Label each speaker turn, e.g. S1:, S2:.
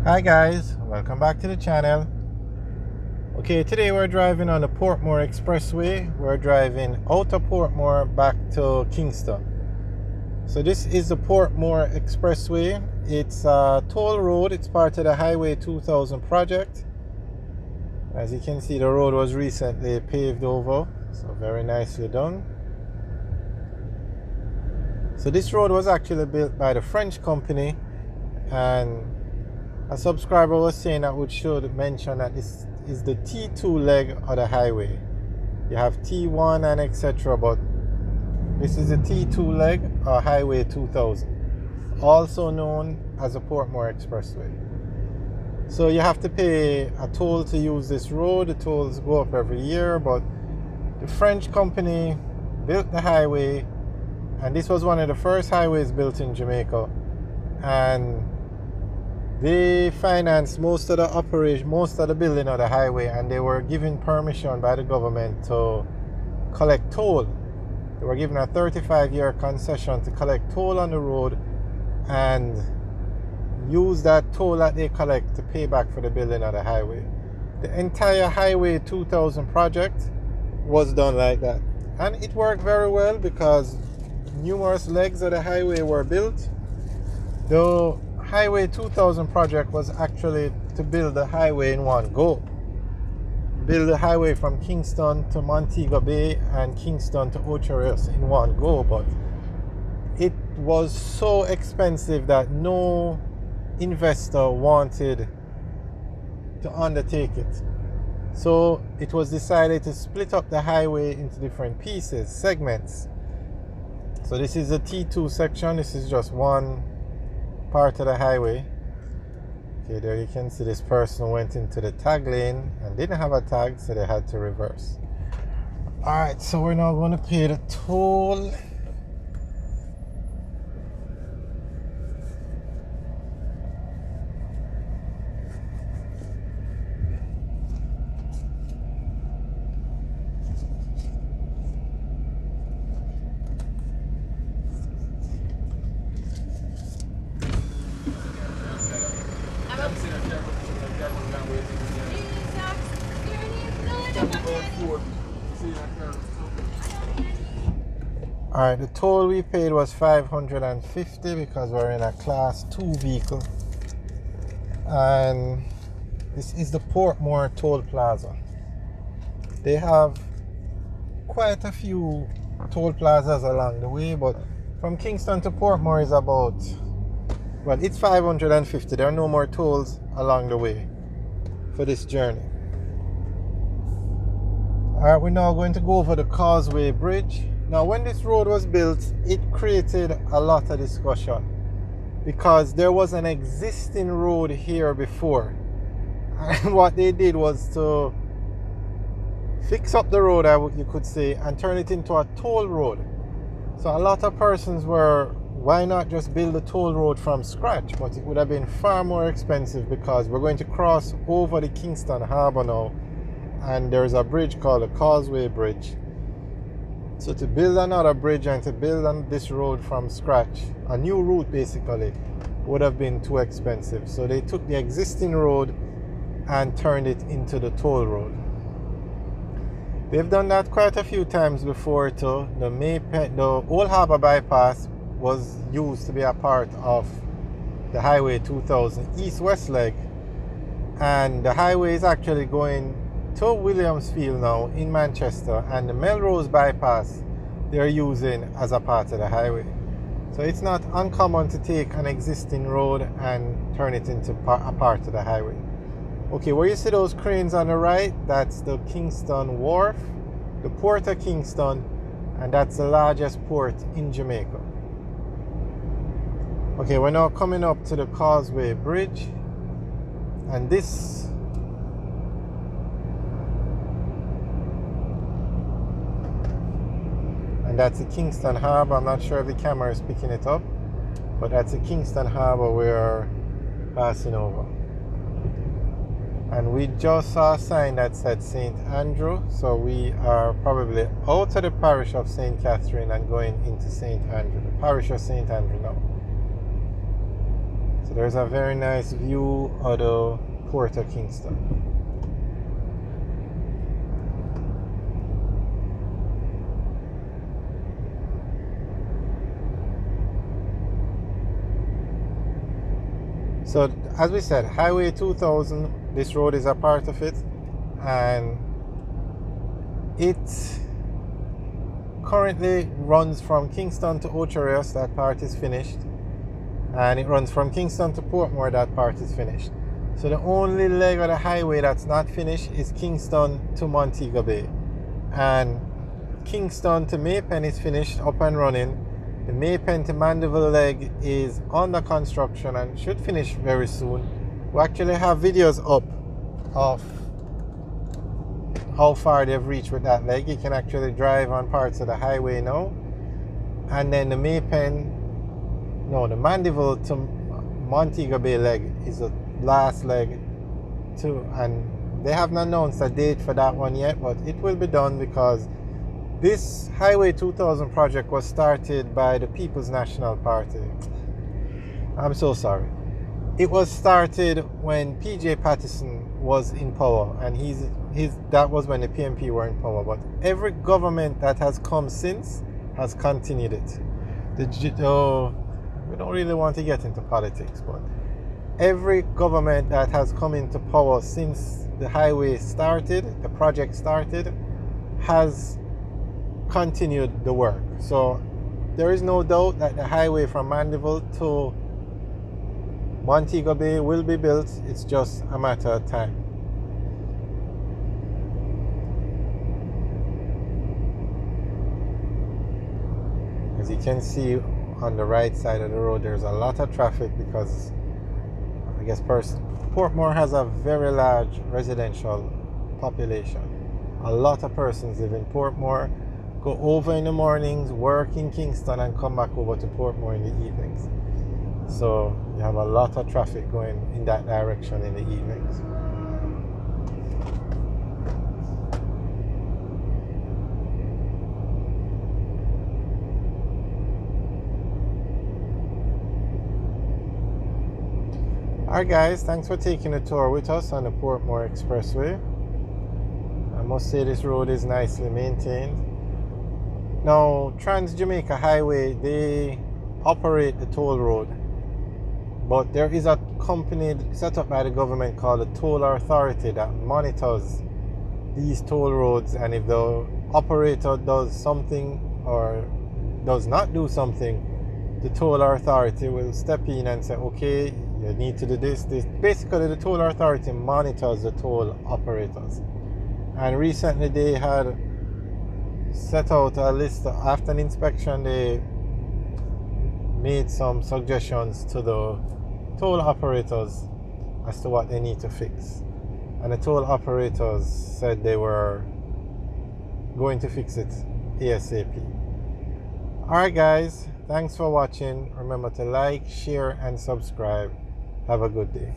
S1: Hi guys, welcome back to the channel. Okay, today we're driving on the Portmore Expressway. We're driving out of Portmore back to Kingston. So this is the Portmore Expressway. It's a toll road. It's part of the Highway 2000 project. As you can see, the road was recently paved over, so very nicely done. So this road was actually built by the French company, and a subscriber was saying that we should mention that this is the T2 leg of the highway. You have T1 and etc., but this is the T2 leg of Highway 2000, also known as the Portmore Expressway. So you have to pay a toll to use this road. The tolls go up every year, but the French company built the highway, and this was one of the first highways built in Jamaica, and they financed most of the operation, most of the building of the highway, and they were given permission by the government to collect toll. They were given a 35-year concession to collect toll on the road and use that toll that they collect to pay back for the building of the highway. The entire Highway 2000 project was done like that, and it worked very well because numerous legs of the highway were built. The Highway 2000 project was actually to build the highway in one go. Build the highway from Kingston to Montego Bay and Kingston to Ocho Rios in one go, but it was so expensive that no investor wanted to undertake it. So it was decided to split up the highway into different pieces, segments. So this is the T2 section. This is just one part of the highway. Okay, there you can see this person went into the tag lane and didn't have a tag, so they had to reverse. Alright, so we're now going to pay the toll. Alright, the toll we paid was $550 because we're in a class 2 vehicle. And this is the Portmore Toll Plaza. They have quite a few toll plazas along the way, but from Kingston to Portmore is about, well, it's $550. There are no more tolls along the way for this journey. Alright, we're now going to go over the Causeway Bridge. Now, when this road was built, it created a lot of discussion because there was an existing road here before. And what they did was to fix up the road, you could say, and turn it into a toll road. So a lot of persons were, why not just build a toll road from scratch? But it would have been far more expensive because we're going to cross over the Kingston Harbour now, and there's a bridge called the Causeway Bridge. So to build another bridge and to build on this road from scratch, a new route basically, would have been too expensive. So they took the existing road and turned it into the toll road. They've done that quite a few times before too. The Old Harbour bypass was used to be a part of the Highway 2000 east-west leg, and the highway is actually going to Williamsfield now in Manchester, and the Melrose bypass they're using as a part of the highway. So it's not uncommon to take an existing road and turn it into a part of the highway. Okay, where you see those cranes on the right, that's the Kingston Wharf, the Port of Kingston, and that's the largest port in Jamaica. Okay, we're now coming up to the Causeway Bridge, and this that's the Kingston Harbour. I'm not sure if the camera is picking it up, but that's the Kingston Harbour we're passing over. And we just saw a sign that said St. Andrew, so we are probably out of the parish of St. Catherine and going into St. Andrew, the parish of St. Andrew now. So there's a very nice view of the Port of Kingston. So as we said, Highway 2000, this road is a part of it, and it currently runs from Kingston to Ocho, that part is finished, and it runs from Kingston to Portmore, that part is finished. So the only leg of the highway that's not finished is Kingston to Montego Bay, and Kingston to Maypen is finished, up and running. The Maypen to Mandeville leg is under construction and should finish very soon. We actually have videos up of how far they've reached with that leg. You can actually drive on parts of the highway now. And then the Mandeville to Montego Bay leg is the last leg too. And they haven't announced a date for that one yet, but it will be done because this Highway 2000 project was started by the People's National Party. I'm so sorry. It was started when PJ Patterson was in power, and that was when the PNP were in power. But every government that has come since has continued it. We don't really want to get into politics, but every government that has come into power since the highway started, the project started, has continued the work. So there is no doubt that the highway from Mandeville to Montego Bay will be built. It's just a matter of time. As you can see on the right side of the road, there's a lot of traffic because I guess Portmore has a very large residential population. A lot of persons live in Portmore, go over in the mornings, work in Kingston, and come back over to Portmore in the evenings. So you have a lot of traffic going in that direction in the evenings. Alright guys, thanks for taking a tour with us on the Portmore Expressway. I must say this road is nicely maintained. Now, Trans-Jamaica Highway, they operate the toll road, but there is a company set up by the government called the Toll Authority that monitors these toll roads, and if the operator does something or does not do something, the Toll Authority will step in and say, okay, you need to do this. Basically, the Toll Authority monitors the toll operators. And recently they had set out a list. After an inspection, they made some suggestions to the toll operators as to what they need to fix. And the toll operators said they were going to fix it ASAP. Alright guys, thanks for watching. Remember to like, share, and subscribe. Have a good day.